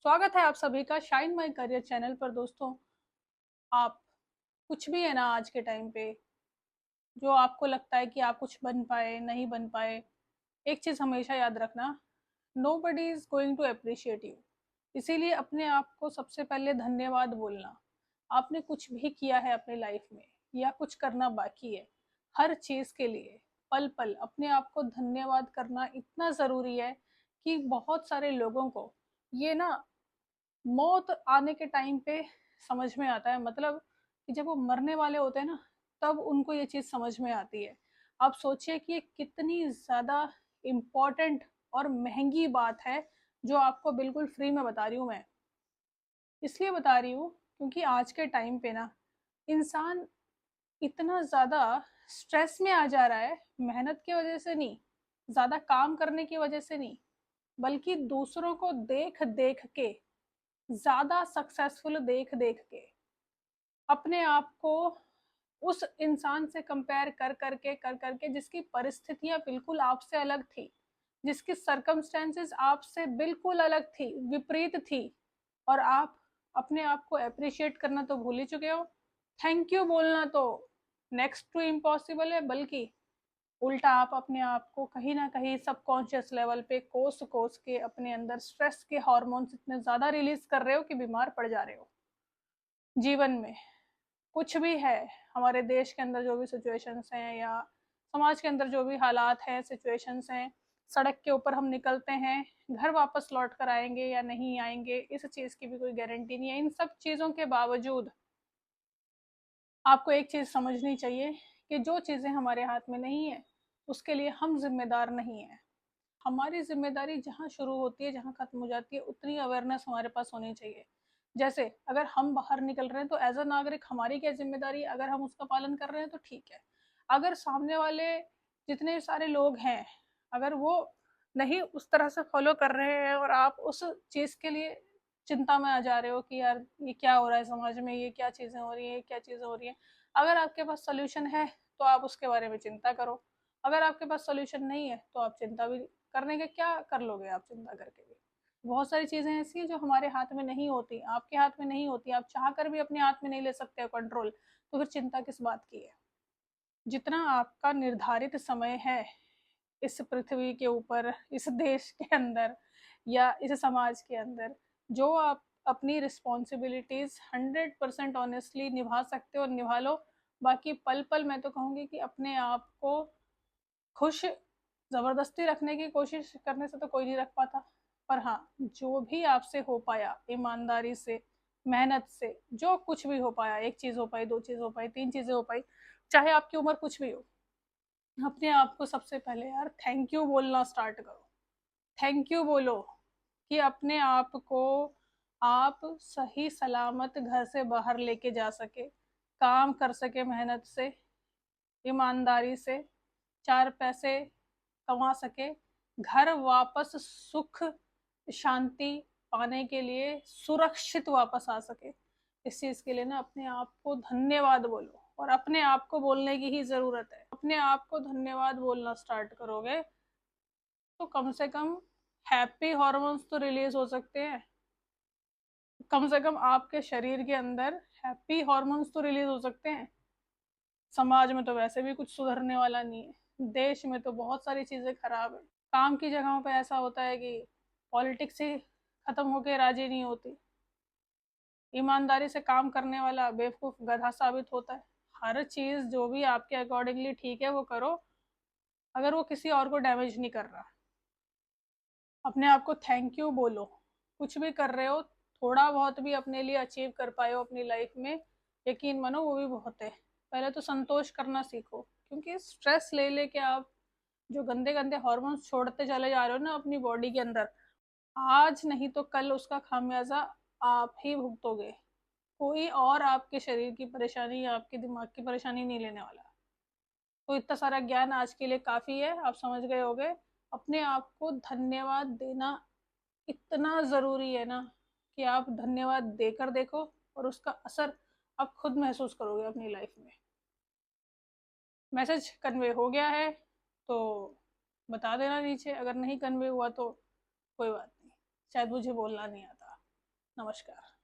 स्वागत है आप सभी का शाइन माई करियर चैनल पर। दोस्तों, आप कुछ भी है ना आज के टाइम पे, जो आपको लगता है कि आप कुछ बन पाए नहीं बन पाए, एक चीज़ हमेशा याद रखना, nobody is going to appreciate you. इसीलिए अपने आप को सबसे पहले धन्यवाद बोलना। आपने कुछ भी किया है अपनी लाइफ में या कुछ करना बाकी है, हर चीज़ के लिए पल पल अपने आप को धन्यवाद करना इतना ज़रूरी है कि बहुत सारे लोगों को ये ना मौत आने के टाइम पे समझ में आता है। मतलब कि जब वो मरने वाले होते हैं ना, तब उनको ये चीज़ समझ में आती है। आप सोचिए कि ये कितनी ज़्यादा इम्पोर्टेंट और महंगी बात है, जो आपको बिल्कुल फ्री में बता रही हूँ मैं। इसलिए बता रही हूँ क्योंकि आज के टाइम पे ना इंसान इतना ज़्यादा स्ट्रेस में आ जा रहा है, मेहनत की वजह से नहीं, ज़्यादा काम करने की वजह से नहीं, बल्कि दूसरों को देख देख के, ज़्यादा सक्सेसफुल देख देख के अपने आप को उस इंसान से कंपेयर कर करके जिसकी परिस्थितियां बिल्कुल आपसे अलग थी, जिसकी सरकमस्टेंसेस आपसे बिल्कुल अलग थी, विपरीत थी, और आप अपने आप को अप्रिशिएट करना तो भूल ही चुके हो। थैंक यू बोलना तो नेक्स्ट टू इम्पॉसिबल है, बल्कि उल्टा आप अपने आप को कहीं ना कहीं सबकॉन्शियस लेवल पे कोस कोस के अपने अंदर स्ट्रेस के हार्मोन्स इतने ज़्यादा रिलीज कर रहे हो कि बीमार पड़ जा रहे हो। जीवन में कुछ भी है, हमारे देश के अंदर जो भी सिचुएशंस हैं या समाज के अंदर जो भी हालात हैं, सिचुएशंस हैं, सड़क के ऊपर हम निकलते हैं, घर वापस लौट कर आएंगे या नहीं आएंगे, इस चीज़ की भी कोई गारंटी नहीं है। इन सब चीज़ों के बावजूद आपको एक चीज़ समझनी चाहिए कि जो चीज़ें हमारे हाथ में नहीं है, उसके लिए हम जिम्मेदार नहीं हैं। हमारी जिम्मेदारी जहाँ शुरू होती है, जहाँ खत्म हो जाती है, उतनी अवेयरनेस हमारे पास होनी चाहिए। जैसे अगर हम बाहर निकल रहे हैं तो एज अ नागरिक हमारी क्या जिम्मेदारी है, अगर हम उसका पालन कर रहे हैं तो ठीक है। अगर सामने वाले जितने सारे लोग हैं, अगर वो नहीं उस तरह से फॉलो कर रहे हैं और आप उस चीज़ के लिए चिंता में आ जा रहे हो कि यार ये क्या हो रहा है समाज में, ये क्या चीज़ें हो रही हैं, ये क्या चीज़ें हो रही हैं, अगर आपके पास सोल्यूशन है तो आप उसके बारे में चिंता करो। अगर आपके पास सोल्यूशन नहीं है तो आप चिंता भी करने के क्या कर लोगे, आप चिंता करके भी। बहुत सारी चीज़ें ऐसी हैं जो हमारे हाथ में नहीं होती, आपके हाथ में नहीं होती, आप चाह कर भी अपने हाथ में नहीं ले सकते हो कंट्रोल, तो फिर चिंता किस बात की है। जितना आपका निर्धारित समय है इस पृथ्वी के ऊपर, इस देश के अंदर या इस समाज के अंदर, जो आप अपनी रिस्पॉन्सिबिलिटीज़ 100% ऑनेस्टली निभा सकते हो निभा लो। बाकी पल पल मैं तो कहूँगी कि अपने आप को खुश ज़बरदस्ती रखने की कोशिश करने से तो कोई नहीं रख पाता। पर हाँ, जो भी आपसे हो पाया ईमानदारी से, मेहनत से, जो कुछ भी हो पाया, एक चीज़ हो पाई, दो चीज़ हो पाई, तीन चीज़ें हो पाई, चाहे आपकी उम्र कुछ भी हो, अपने आप को सबसे पहले यार थैंक यू बोलना स्टार्ट करो। थैंक यू बोलो कि अपने आप को आप सही सलामत घर से बाहर लेके जा सके, काम कर सके मेहनत से, ईमानदारी से, चार पैसे कमा सके, घर वापस सुख शांति पाने के लिए सुरक्षित वापस आ सके। इस चीज़ के लिए ना अपने आप को धन्यवाद बोलो, और अपने आप को बोलने की ही ज़रूरत है। अपने आप को धन्यवाद बोलना स्टार्ट करोगे तो कम से कम हैप्पी हॉर्मोन्स तो रिलीज हो सकते हैं। कम से कम आपके शरीर के अंदर हैप्पी हॉर्मोन्स तो रिलीज हो सकते हैं। समाज में तो वैसे भी कुछ सुधरने वाला नहीं है, देश में तो बहुत सारी चीज़ें खराब है। काम की जगहों पे ऐसा होता है कि पॉलिटिक्स ही खत्म होके राजी नहीं होती, ईमानदारी से काम करने वाला बेवकूफ़ गधा साबित होता है। हर चीज़ जो भी आपके अकॉर्डिंगली ठीक है वो करो, अगर वो किसी और को डैमेज नहीं कर रहा। अपने आप को थैंक यू बोलो। कुछ भी कर रहे हो, थोड़ा बहुत भी अपने लिए अचीव कर पाए हो अपनी लाइफ में, यकीन मानो वो भी बहुत है। पहले तो संतोष करना सीखो, क्योंकि स्ट्रेस ले लेके आप जो गंदे गंदे हॉर्मोन्स छोड़ते चले जा रहे हो ना अपनी बॉडी के अंदर, आज नहीं तो कल उसका खामियाजा आप ही भुगतोगे। कोई और आपके शरीर की परेशानी या आपके दिमाग की परेशानी नहीं लेने वाला। तो इतना सारा ज्ञान आज के लिए काफ़ी है, आप समझ गए होगे। अपने आप को धन्यवाद देना इतना ज़रूरी है ना कि आप धन्यवाद देकर देखो, और उसका असर आप खुद महसूस करोगे अपनी लाइफ में। मैसेज कन्वे हो गया है तो बता देना नीचे, अगर नहीं कन्वे हुआ तो कोई बात नहीं, शायद मुझे बोलना नहीं आता। नमस्कार।